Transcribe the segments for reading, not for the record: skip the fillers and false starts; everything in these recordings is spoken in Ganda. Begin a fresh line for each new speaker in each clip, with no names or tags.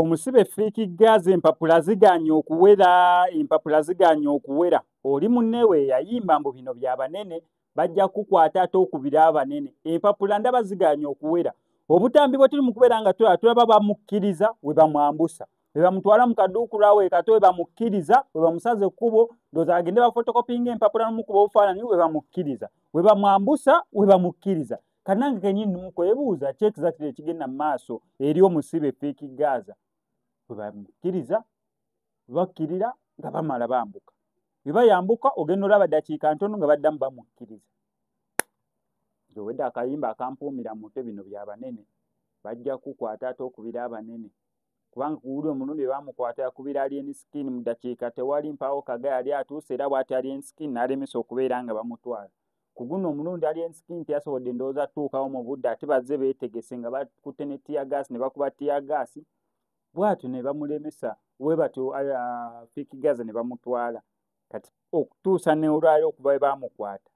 omusibe Fiiki Gaza empapula ziganye okuwera oli munnewe yayimba mbu bino byabanene bajja kukwata ate okubira abanene empapula ndaba ziganye okuwera obutambi bwe tuli mu kubeera nga tulaba bamukkiriza we bamwambusa we bamutwala mu kaduukulawe kato we bamukkiriza we bamusaze ekkubo ndowooza agende bafotokopinga empapula n'omukuba obufaananyi we bamukkiriza we bamwambusa we bamukkiriza kanange kenyini mukwebuuza ki exactly ekigenda mu maaso eri omusibe Fiiki Gaza we bamukkiriza bakkirira nga bamala bambuka we bayambuka ogenda olaba ddakiika ntono nga baddamu bamukkiriza owedde akayimba akampuumira mutwe bino byabanene bajja kukwata ate okubira abanene kubanga kuwuli omulundi bamukwata yakubira Alien Skin mu ddakiika tewali mpaawo kaga yali atuuse era bw'ati Alien Skin n'alemesa okubeera nga bamutwala ku guno omulundi Alien Skin teyasobodde ndowooza tuukawo mu budde ate bazze beetegese nga bakutte ne tiyagaasi ne bakuba tiyagaasi bw'atyo ne bamulemesa we batyo Fiiki Gaza ne bamutwala kati okutuusa ne olwaleero okuva we baamukwata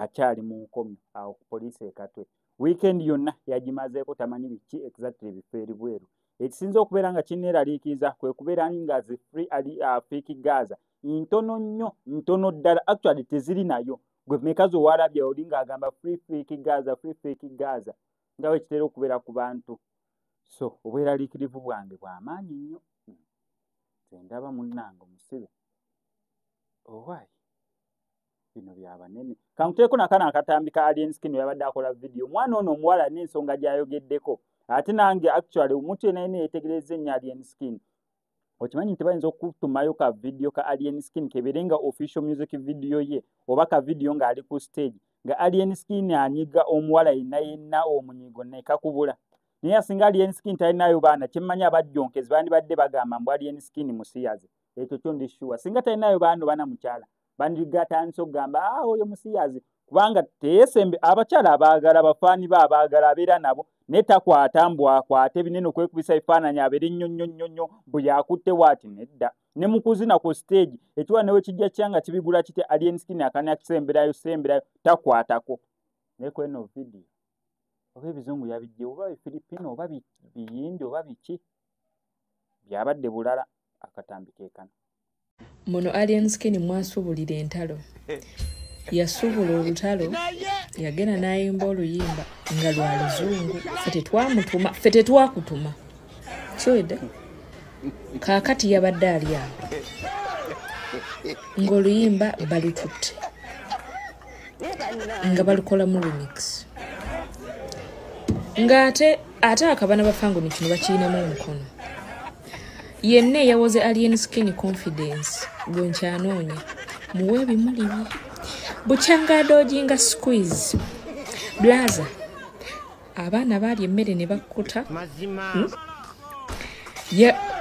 akyali mu nkomyo awo ku poliisi ekatwe weekend yonna yagimazeeko tamanyi biki exactly bifo eri bweru ekisinza okubeera nga kinneeraliikiriza kwe kubeera nga zi free Fiiki Gaza ntono nnyo ntono ddala actually teziri nayo gwe mekazi owalabye oli ng'agamba free Fiiki Gaza nga bwe kitera okubeera ku bantu so obweraliikirivu bwange bw'amaanyi nnyo ndaba munnange omusibe owaayi bino byabanene kankuteeko nakana akatambi ka Alien Skin yabadde akola video omwana ono omuwala n'ensonga gy'ayogeddeko ate nange actually omuntu yenna yenna yeetegereza ennyo Alien Skin okimanyi nti bayinza okutumayo ka video ka Alien Skin kebeere nga official music video ye oba ka video ng'ali ku stage nga Alien Skin anyiga omuwala yenna omunyigo ne kakubula naye asinga Alien Skin talinayo baana kyemmanyi abajjonkezi bandibadde bagamba mbu Alien Skin musiyazi ekyo kyo ndi sure singa talinayo baana bana mukyala bandigatandisa okugamba oyo musiyazi kubanga teyesembe abakyala abaagala bafaani be abaagala abeera nabo naye takwata mbu akwate binene okwekubisa ebifaananyi abeere nnyonnyo bwe yakutte waati nedda ne mu kuzina ku stage ekiwa newe kijja kyanga kibigula kite Alien Skin akanya kisemberayo takwatako naye ku eno video oba ebizungu yabijje oba Filipino oba biyindi oba biki byabadde bulala akatambi keekana
muno Alien Skin mwasuubulira entalo yasuubula olutalo yagenda n'ayimba oluyimba nga lwa luzungu ffe tetwakutuma kiwedde kaakati yabadde ali awo ng'oluyimba balututte nga balukola mu remix ng'ate akabana bafanguni kino bakirinamu omukono yenna eyawoze Alien Skin confidence gwe nkyanoonya muwe ebimuli bye bukyanga dojinga squeeze blaza abaana baali emmere ne bakkuta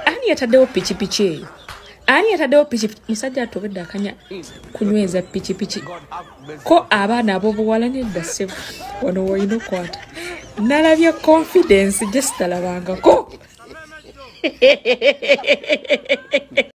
ani yataddewo pikipiki eyo ani yataddewo pikipiki musajja atobedde akanya kunyweza pikipiki ko abaana ab'obuwala nedda ssebo wano woyina okwata nalabye confidence gye sitalabangako